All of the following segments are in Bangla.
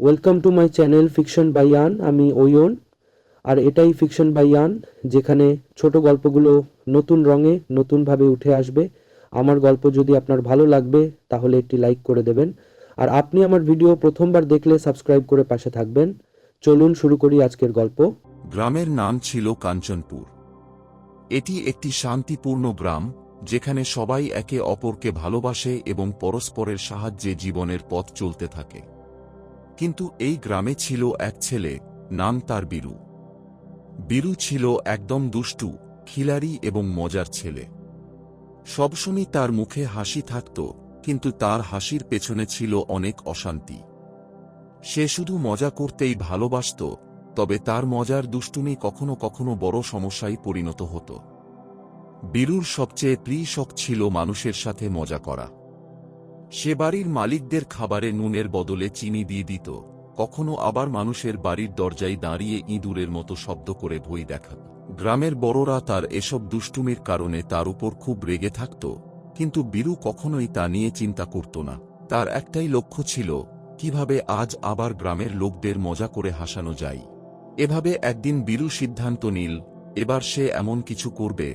Welcome to my channel fiction by Ian. আমি ওয়ন, আর এটাই ফিকশন বাই ইয়ান, যেখানে ছোট গল্পগুলো নতুন রঙে নতুনভাবে উঠে আসবে। আমার গল্প যদি আপনার ভালো লাগবে তাহলে একটি লাইক করে দেবেন, আর আপনি আমার ভিডিও প্রথমবার দেখলে সাবস্ক্রাইব করে পাশে থাকবেন। চলুন শুরু করি আজকের গল্প। গ্রামের নাম ছিল কাঞ্চনপুর। এটি একটি শান্তিপূর্ণ গ্রাম, যেখানে সবাই একে অপরকে ভালোবাসে এবং পরস্পরের সাহায্যে জীবনের পথ চলতে থাকে। কিন্তু এই গ্রামে ছিল এক ছেলে, নাম তার বীরু। বীরু ছিল একদম দুষ্টু, খিলাড়ি এবং মজার ছেলে। সবসময় তার মুখে হাসি থাকত, কিন্তু তার হাসির পেছনে ছিল অনেক অশান্তি। সে শুধু মজা করতেই ভালোবাসত, তবে তার মজার দুষ্টুমি কখনো কখনো বড় সমস্যায় পরিণত হতো। বীরুর সবচেয়ে প্রিয় শখ ছিল মানুষের সাথে মজা করা। সে বাড়ির মালিকদের খাবারে নুনের বদলে চিনি দিয়ে দিত, কখনো আবার মানুষের বাড়ির দরজায় দাঁড়িয়ে ইঁদুরের মতো শব্দ করে ভয় দেখাত। গ্রামের বড়রা তার এসব দুষ্টুমির কারণে তার উপর খুব রেগে থাকত, কিন্তু বীরু কখনোই তা নিয়ে চিন্তা করত না। তার একটাই লক্ষ্য ছিল, কিভাবে আজ আবার গ্রামের লোকদের মজা করে হাসানো যায়। এভাবে একদিন বীরু সিদ্ধান্ত নিল, এবার সে এমন কিছু করবে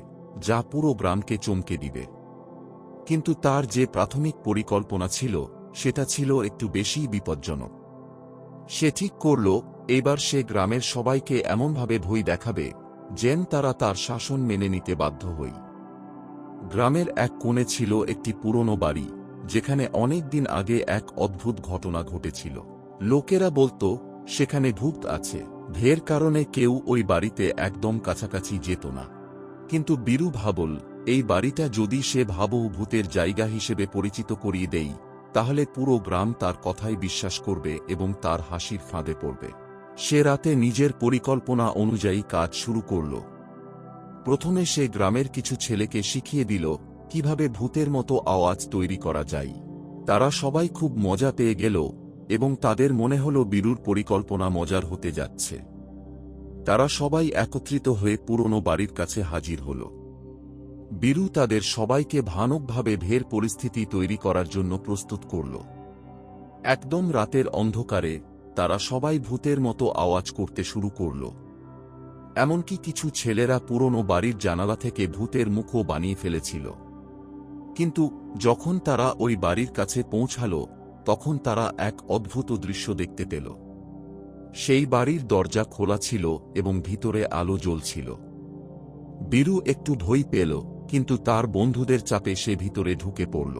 যা পুরো গ্রামকে চমকে দিবে। কিন্তু তার যে প্রাথমিক পরিকল্পনা ছিল, সেটা ছিল একটু বেশি বিপজ্জনক। সে ঠিক করল, এবার সে গ্রামের সবাইকে এমনভাবে ভয় দেখাবে যেন তারা তার শাসন মেনে নিতে বাধ্য হয়। গ্রামের এক কোণে ছিল একটি পুরনো বাড়ি, যেখানে অনেক দিন আগে এক অদ্ভুত ঘটনা ঘটেছিল। লোকেরা বলতো সেখানে ভূত আছে। ভয়ের কারণে কেউ ওই বাড়িতে একদম কাছাকাছি যেত না। কিন্তু বীরু ভাবল, এই বাড়িটা যদি সে ভূতের জায়গা হিসেবে পরিচিত করিয়ে দেই, তাহলে পুরো গ্রাম তার কথাই বিশ্বাস করবে এবং তার হাসির ফাঁদে পড়বে। সে রাতে নিজের পরিকল্পনা অনুযায়ী কাজ শুরু করল। প্রথমে সে গ্রামের কিছু ছেলেকে শিখিয়ে দিল কিভাবে ভূতের মতো আওয়াজ তৈরি করা যায়। তারা সবাই খুব মজা পেয়ে গেল এবং তাদের মনে হল বীরুর পরিকল্পনা মজার হতে যাচ্ছে। তারা সবাই একত্রিত হয়ে পুরনো বাড়ির কাছে হাজির হল। বীরু তাদের সবাইকে ভয়ানকভাবে ভয়ের পরিস্থিতি তৈরি করার জন্য প্রস্তুত করল। একদম রাতের অন্ধকারে তারা সবাই ভূতের মতো আওয়াজ করতে শুরু করল। এমনকি কিছু ছেলেরা পুরনো বাড়ির জানালা থেকে ভূতের মুখও বানিয়ে ফেলেছিল। কিন্তু যখন তারা ওই বাড়ির কাছে পৌঁছাল, তখন তারা এক অদ্ভুত দৃশ্য দেখতে পেল। সেই বাড়ির দরজা খোলা ছিল এবং ভিতরে আলো জ্বলছিল। বীরু একটু ভয় পেল, কিন্তু তার বন্ধুদের চাপে সে ভিতরে ঢুকে পড়ল।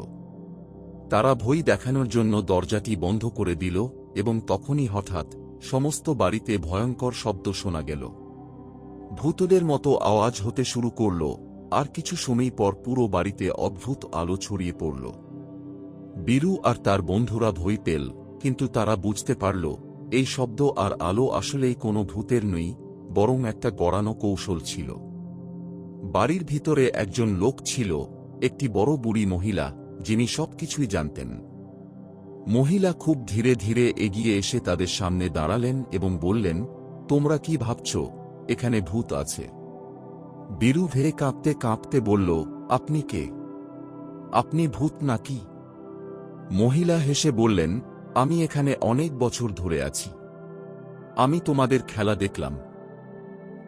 তারা ভয় দেখানোর জন্য দরজাটি বন্ধ করে দিল এবং তখনই হঠাৎ সমস্ত বাড়িতে ভয়ঙ্কর শব্দ শোনা গেল। ভূতদের মতো আওয়াজ হতে শুরু করল, আর কিছু সময় পর পুরো বাড়িতে অদ্ভুত আলো ছড়িয়ে পড়ল। বীরু আর তার বন্ধুরা ভয় পেল, কিন্তু তারা বুঝতে পারল এই শব্দ আর আলো আসলেই কোনো ভূতের নয়, বরং একটা গড়ানো কৌশল ছিল। বাড়ির ভিতরে একজন লোক ছিল, একটি বড় বুড়ি মহিলা, যিনি সবকিছুই জানতেন। মহিলা খুব ধীরে ধীরে এগিয়ে এসে তাদের সামনে দাঁড়ালেন এবং বললেন, তোমরা কি ভাবছ এখানে ভূত আছে? বীরু ভয়ে কাঁপতে কাঁপতে বলল, আপনি কে? আপনি ভূত নাকি? মহিলা হেসে বললেন, আমি এখানে অনেক বছর ধরে আছি। আমি তোমাদের খেলা দেখলাম।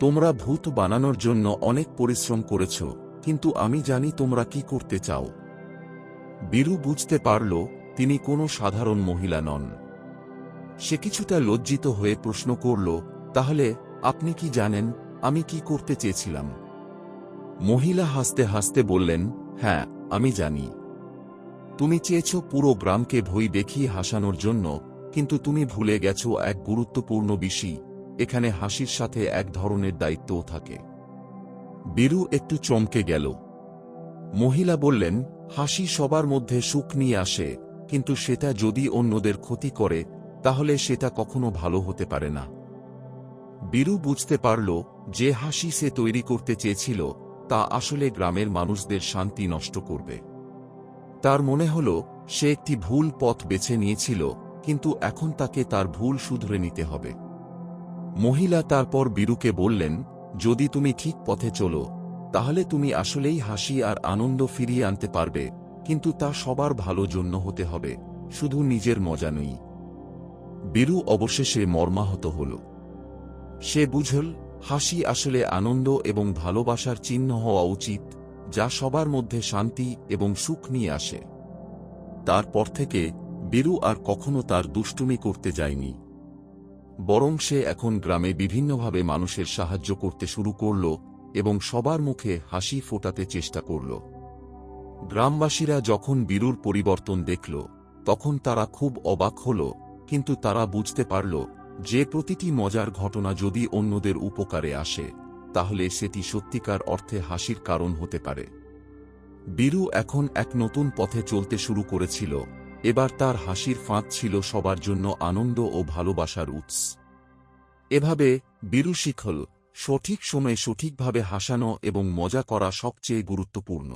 তোমরা ভূত বানানোর জন্য অনেক পরিশ্রম করেছ, কিন্তু আমি জানি তোমরা কি করতে চাও। বীরু বুঝতে পারল তিনি কোনো সাধারণ মহিলা নন। সে কিছুটা লজ্জিত হয়ে প্রশ্ন করল, তাহলে আপনি কি জানেন আমি কি করতে চেয়েছিলাম? মহিলা হাসতে হাসতে বললেন, হ্যাঁ, আমি জানি। তুমি চেয়েছ পুরো গ্রামকে ভয় দেখিয়ে হাসানোর জন্য, কিন্তু তুমি ভুলে গেছ এক গুরুত্বপূর্ণ বিষয়, এখানে হাসির সাথে এক ধরনের দায়িত্বও থাকে। বীরু একটু চমকে গেল। মহিলা বললেন, হাসি সবার মধ্যে সুখ নিয়ে আসে, কিন্তু সেটা যদি অন্যদের ক্ষতি করে, তাহলে সেটা কখনো ভালো হতে পারে না। বীরু বুঝতে পারল যে হাসি সে তৈরি করতে চেয়েছিল তা আসলে গ্রামের মানুষদের শান্তি নষ্ট করবে। তার মনে হল সে একটি ভুল পথ বেছে নিয়েছিল, কিন্তু এখন তাকে তার ভুল শুধরে নিতে হবে। মহিলা তারপর বীরুকে বললেন, যদি তুমি ঠিক পথে চলো, তাহলে তুমি আসলেই হাসি আর আনন্দ ফিরিয়ে আনতে পারবে, কিন্তু তা সবার ভালো জন্য হতে হবে, শুধু নিজের মজা নয়। বীরু অবশেষে মর্মাহত হল। সে বুঝল হাসি আসলে আনন্দ এবং ভালোবাসার চিহ্ন হওয়া উচিত, যা সবার মধ্যে শান্তি এবং সুখ নিয়ে আসে। তারপর থেকে বীরু আর কখনো তার দুষ্টুমি করতে যায়নি, বরং সে এখন গ্রামে বিভিন্নভাবে মানুষের সাহায্য করতে শুরু করল এবং সবার মুখে হাসি ফোটাতে চেষ্টা করল। গ্রামবাসীরা যখন বীরুর পরিবর্তন দেখল, তখন তারা খুব অবাক হল, কিন্তু তারা বুঝতে পারল যে প্রতিটি মজার ঘটনা যদি অন্যদের উপকারে আসে, তাহলে সেটি সত্যিকার অর্থে হাসির কারণ হতে পারে। বীরু এখন এক নতুন পথে চলতে শুরু করেছিল। এবার তার হাসির ফাঁদ ছিল সবার জন্য আনন্দ ও ভালোবাসার উৎস। এভাবে বীরু শিখল, সঠিক সময়ে সঠিকভাবে হাসানো এবং মজা করা সবচেয়ে গুরুত্বপূর্ণ।